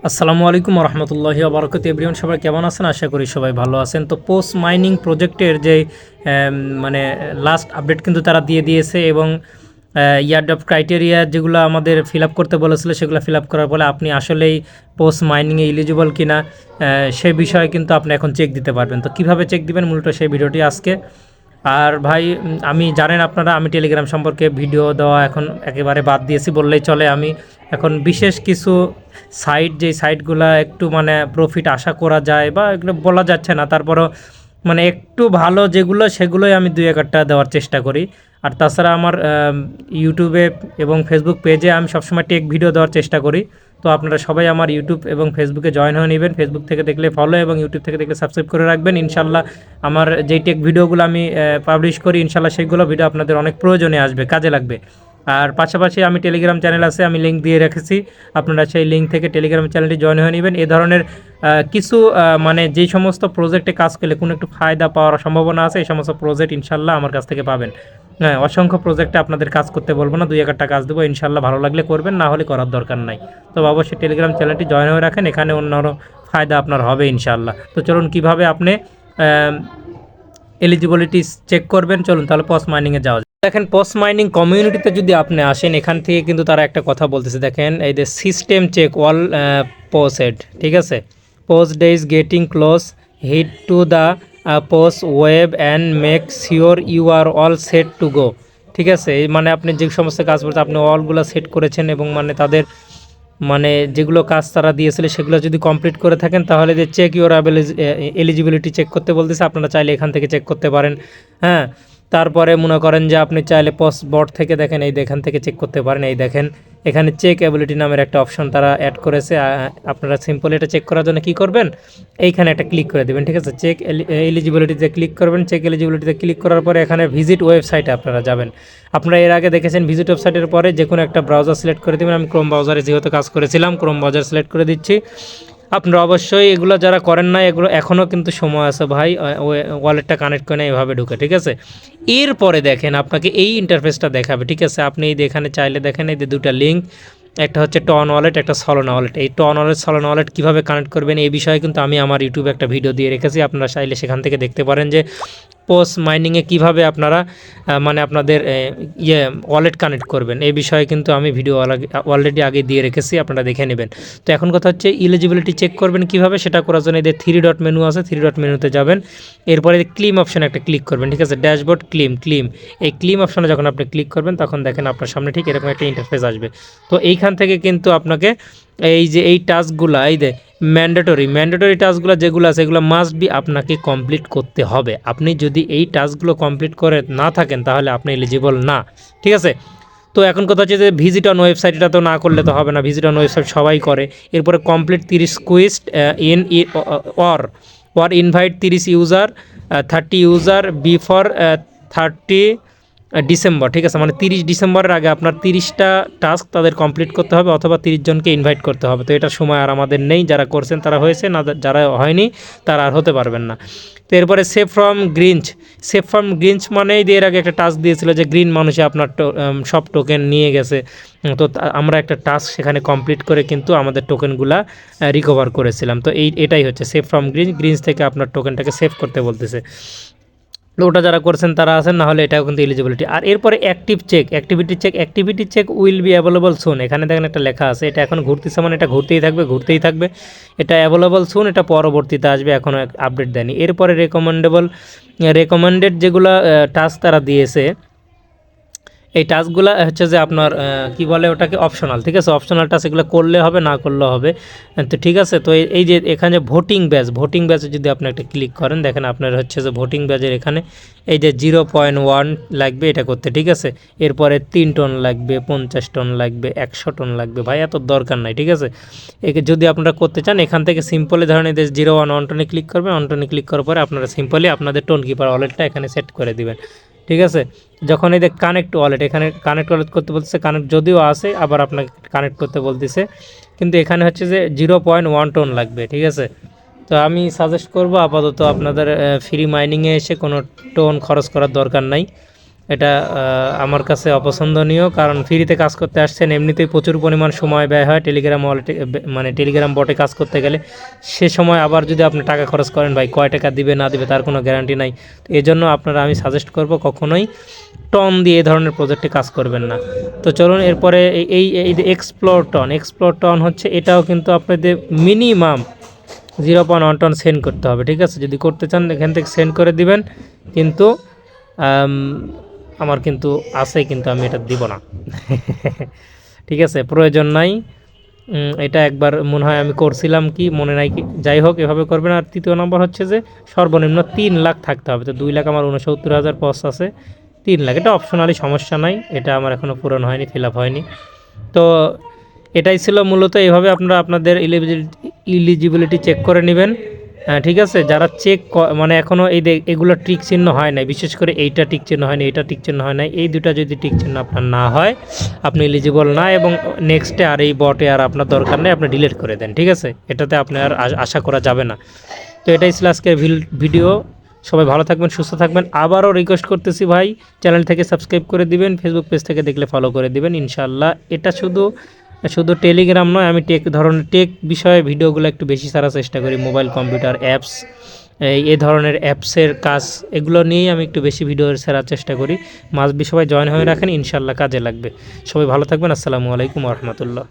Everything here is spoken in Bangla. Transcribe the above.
আসসালামু আলাইকুম রহমতুল্লাহি ওয়া এভরিওয়ান, সবাই কেমন আছেন? আশা করি সবাই ভালো আছেন। তো পোস্ট মাইনিং প্রজেক্টের যে মানে লাস্ট আপডেট কিন্তু তারা দিয়ে দিয়েছে এবং ইয়ারড্রপ ক্রাইটেরিয়া যেগুলো আমাদের ফিল আপ করতে বলেছিল সেগুলো ফিল আপ করার ফলে আপনি আসলেই পোস্ট মাইনিংয়ে এলিজিবল কিনা সে বিষয়ে কিন্তু আপনি এখন চেক দিতে পারবেন। তো কিভাবে চেক দিবেন মূলত সেই ভিডিওটি আজকে। আর ভাই আমি জানেন আপনারা আমি টেলিগ্রাম সম্পর্কে ভিডিও দেওয়া এখন একেবারে বাদ দিয়েছি বললেই চলে। আমি এখন বিশেষ কিছু সাইট, যেই সাইটগুলো একটু মানে প্রফিট আশা করা যায় বা এগুলো বলা যাচ্ছে না, তারপরও মানে একটু ভালো যেগুলো সেগুলোই আমি দুই একটা দেওয়ার চেষ্টা করি। আর তাছাড়া আমার ইউটিউবে এবং ফেসবুক পেজে আমি সবসময় টেক ভিডিও দেওয়ার চেষ্টা করি। তো আপনারা সবাই আমার ইউটিউব এবং ফেসবুকে জয়েন হয়ে নেবেন। ফেসবুক থেকে দেখলে ফলো এবং ইউটিউব থেকে দেখলে সাবস্ক্রাইব করে রাখবেন। ইনশাল্লাহ আমার যেই টেক ভিডিওগুলো আমি পাবলিশ করি ইনশাল্লাহ সেগুলো ভিডিও আপনাদের অনেক প্রয়োজনে আসবে, কাজে লাগবে। আর পাশাপাশি আমি টেলিগ্রাম চ্যানেল আছে, আমি লিঙ্ক দিয়ে রেখেছি, আপনারা সেই লিঙ্ক থেকে টেলিগ্রাম চ্যানেলটি জয়েন হয়ে নেবেন। এ ধরনের কিছু মানে যেই সমস্ত প্রজেক্টে কাজ করলে কোনো একটু ফায়দা পাওয়ার সম্ভাবনা আছে এই সমস্ত প্রজেক্ট ইনশাল্লাহ আমার কাছ থেকে পাবেন। হ্যাঁ, অসংখ্য প্রজেক্টে আপনাদের কাজ করতে বলবো না, দুই একটা কাজ দেবো ইনশাল্লাহ, ভালো লাগলে করবেন, না হলে করার দরকার নাই। তো অবশ্যই টেলিগ্রাম চ্যানেলটি জয়েন হয়ে রাখেন, এখানে অন্যান্য ফায়দা আপনার হবে ইনশাল্লাহ। তো চলুন কীভাবে আপনি এলিজিবিলিটি চেক করবেন, চলুন তাহলে পোস্ট মাইনিংয়ে যাওয়া যায়। দেখেন পোস্ট মাইনিং কমিউনিটিতে যদি আপনি আসেন এখান থেকে কিন্তু তারা একটা কথা বলতেছে, দেখেন এই যে সিস্টেম চেক অল পোস্টেড, ঠিক আছে, post day is getting close, hit to the post web and make sure you are all set to go. ঠিক আছে, এই মানে আপনি যে সমস্ত কাজ করছেন আপনি অলগুলো সেট করেছেন এবং মানে তাদের মানে যেগুলো কাজ তারা দিয়েছিল সেগুলো যদি কমপ্লিট করে থাকেন তাহলে যে চেক ইউর এলিজিবিলিটি চেক করতে বলতেছে, আপনারা চাইলে এখান থেকে চেক করতে পারেন। হ্যাঁ, তারপরে মনে করেন যে আপনি চাইলে পোস্ট বোর্ড থেকে দেখেন, এই এখান থেকে চেক করতে পারেন। এই দেখেন এখানে চেক অ্যাবিলিটি নামের একটা অপশন তারা অ্যাড করেছে। আপনারা সিম্পল এটা চেক করার জন্য কি করবেন, এইখানে একটা ক্লিক করে দেবেন। ঠিক আছে, চেক এলিজিবিলিটিতে ক্লিক করবেন। চেক এলিজিবিলিটিতে ক্লিক করার পরে এখানে ভিজিট ওয়েবসাইটে আপনারা যাবেন। আপনারা এর আগে দেখেছেন ভিজিট ওয়েবসাইটের পরে যে কোনো একটা ব্রাউজার সিলেক্ট করে দেবেন। আমি ক্রোম ব্রাউজারে যেহেতু কাজ করেছিলাম ক্রোম ব্রাউজার সিলেক্ট করে দিচ্ছি। আপনারা অবশ্যই এগুলো যারা করেন না এগুলো এখনও কিন্তু সময় আছে ভাই, ওয়ালেটটা কানেক্ট করে এভাবে ঢুকে। ঠিক আছে, এরপরে দেখেন আপনাকে এই ইন্টারফেসটা দেখাবে। ঠিক আছে, আপনি এই এখানে চাইলে দেখেন এই যে দুটা লিঙ্ক, একটা হচ্ছে টন ওয়ালেট, একটা সলোনা ওয়ালেট। এই টন ওয়ালেট সলোনা ওয়ালেট কীভাবে কানেক্ট করবেন এই বিষয়ে কিন্তু আমি আমার ইউটিউবে একটা ভিডিও দিয়ে রেখেছি, আপনারা চাইলে সেখান থেকে দেখতে পারেন যে পোস্ট মাইনিংয়ে কীভাবে আপনারা মানে আপনাদের ওয়ালেট কানেক্ট করবেন এই বিষয়ে কিন্তু আমি ভিডিও অলরেডি আগে দিয়ে রেখেছি, আপনারা দেখে নেবেন। তো এখন কথা হচ্ছে এলিজিবিলিটি চেক করবেন কীভাবে, সেটা করার জন্য এদের 3 ডট মেনু আছে, 3 ডট মেনুতে যাবেন। এরপরে ক্লিম অপশানে একটা ক্লিক করবেন। ঠিক আছে, ড্যাশবোর্ড ক্লিম এই ক্লিম অপশানে যখন আপনি ক্লিক করবেন তখন দেখেন আপনার সামনে ঠিক এরকম একটা ইন্টারফেস আসবে। তো এইখান থেকে কিন্তু আপনাকে এই যে এই টাস্কগুলো, এই যে ম্যান্ডেটরি টাস্কগুলো যেগুলো আছে এগুলো মাস্ট বি আপনাকে কমপ্লিট করতে হবে। আপনি যদি এই টাস্কগুলো কমপ্লিট করে না থাকেন তাহলে আপনি এলিজিবল না। ঠিক আছে, তো এখন কথা হচ্ছে যে ভিজিট অন ওয়েবসাইট, এটা তো না করলে তো হবে না, ভিজিট অন ওয়েবসাইট সবাই করে। এরপরে complete 30 quest in or invite 30 user 30 user before 30 December. ঠিক আছে, মানে 30 ডিসেম্বরের আগে আপনার 30টা টাস্ক তাদের কমপ্লিট করতে হবে অথবা 30 জনকে ইনভাইট করতে হবে। তো এটার সময় আর আমাদের নেই, যারা করছেন তারা হয়েছে, না যারা হয়নি তারা আর হতে পারবেন না। তো এরপরে সেভ ফ্রম গ্রিঞ্চ মানেই এর আগে একটা টাস্ক দিয়েছিল যে গ্রিন মানুষে আপনার সব টোকেন নিয়ে গেছে। তো আমরা একটা টাস্ক সেখানে কমপ্লিট করে কিন্তু আমাদের টোকেনগুলা রিকভার করেছিলাম। তো এটাই হচ্ছে সেভ ফ্রম গ্রিঞ্চ থেকে আপনার টোকেনটাকে সেভ করতে বলতেছে। তো ওটা যারা করছেন তারা আছেন, না হলে এটাও কিন্তু এলিজিবিলিটি। আর এরপরে activity check will be available soon. এখানে দেখেন একটা লেখা আছে, এটা এখন ঘুরতেছে মানে এটা ঘুরতেই থাকবে। এটা অ্যাভেলেবল সুন, এটা পরবর্তীতে আসবে, এখনও আপডেট দেয়নি। এরপরে রেকমেন্ডেড যেগুলো টাস্ক তারা দিয়েছে, এই টাস্কগুলো হচ্ছে যে আপনার কি বলে ওটাকে অপশনাল। ঠিক আছে, অপশনাল টাস্ক এগুলো করলে হবে না করলেও হবে। তো ঠিক আছে, তো এই যে এখানে ভোটিং ব্যাচে যদি আপনি একটা ক্লিক করেন দেখেন আপনার হচ্ছে যে ভোটিং ব্যাচের এখানে এই যে 0.1 লাগবে এটা করতে। ঠিক আছে, এরপরে 3 টন লাগবে, 50 টন লাগবে, 100 টন লাগবে। ভাই এত দরকার নাই। ঠিক আছে, একে যদি আপনারা করতে চান এখান থেকে সিম্পলি ধরেন এই যে 0.1 টনে ক্লিক করবেন। 1 টনে ক্লিক করার পরে আপনারা সিম্পলি আপনাদের টোন কিপার ওয়ালেটটা এখানে সেট করে দিবেন। ঠিক আছে, যখন এই যে কানেক্ট ওয়ালেট, এখানে কানেক্ট ওয়ালেট করতে বলতেছে, কানেক্ট যদিও আসে আবার আপনাকে কানেক্ট করতে বলতেছে, কিন্তু এখানে হচ্ছে যে 0.1 টন লাগবে। ঠিক আছে, তো আমি সাজেস্ট করব আপাতত আপনাদের ফ্রি মাইনিংয়ে এসে কোনো টোন খরচ করার দরকার নাই। এটা আমার কাছে অপছন্দনীয়, কারণ ফ্রিতে কাজ করতে আসছেন, এমনিতেই প্রচুর পরিমাণ সময় ব্যয় হয় টেলিগ্রাম ওয়ালেটে, মানে টেলিগ্রাম বটে কাজ করতে গেলে। সে সময় আবার যদি আপনি টাকা খরচ করেন ভাই, কয় টাকা দিবে না দিবে তার কোনো গ্যারান্টি নাই। তো এই জন্য আপনারা আমি সাজেস্ট করব কখনোই টন দিয়ে এই ধরনের প্রজেক্টে কাজ করবেন না। তো চলুন এরপরে এই যে এক্সপ্লোর টন হচ্ছে, এটাও কিন্তু আপনাদের মিনিমাম 0.1 টন সেন্ড করতে হবে, ঠিক আছে? যদি করতে চান এখান থেকে সেন্ড করে দিবেন, কিন্তু আমার কিন্তু আছে, কিন্তু আমি এটা দিব না। ঠিক আছে, প্রয়োজন নাই। এটা একবার মনে হয় আমি করছিলাম, কি মনে নাই, কি যাই হোক এভাবে করবেন। আর তৃতীয় নম্বর হচ্ছে যে সর্বনিম্ন 3 লাখ থাকতে হবে। তো 2 লাখ আমার 69,000 পোস্ট আছে, 3 লাখ এটা অপশনালি, সমস্যা নাই, এটা আমার এখনও পূরণ হয়নি, ফিল আপ হয়নি। তো এটাই ছিল মূলত। এইভাবে আপনারা আপনাদের ইলিজিবিলিটি চেক করে নেবেন, ঠিক আছে? যারা চেক মানে এখনও এগুলো টিক চিহ্ন হয় নাই, বিশেষ করে এইটা টিক চিহ্ন হয়নি, এইটা টিক চিহ্ন হয় নাই, এই দুটা যদি টিক চিহ্ন আপনার না হয়, আপনি এলিজিবল না, এবং নেক্সটে আর এই বটে আর আপনার দরকার নেই, আপনি ডিলিট করে দেন, ঠিক আছে? এটাতে আপনি আর আশা করা যাবে না। তো এটাই ছিল আজকের ভিডিও। সবাই ভালো থাকবেন, সুস্থ থাকবেন। আবারও রিকোয়েস্ট করতেছি ভাই, চ্যানেল থেকে সাবস্ক্রাইব করে দিবেন, ফেসবুক পেজ থেকে দেখলে ফলো করে দিবেন ইনশাআল্লাহ। এটা শুধু টেলিগ্রাম নয়, আমি টেক বিষয়ে ভিডিওগুলো একটু বেশি ছাড়ার চেষ্টা করি। মোবাইল, কম্পিউটার, অ্যাপস, এই ধরনের অ্যাপসের কাজ, এগুলো নিয়েই আমি একটু বেশি ভিডিও ছাড়ার চেষ্টা করি। মাস্ট বি সবাই জয়েন হয়ে রাখেন, ইনশাআল্লাহ কাজে লাগবে। সবাই ভালো থাকবেন। আসসালামু আলাইকুম ওয়া রাহমাতুল্লাহ।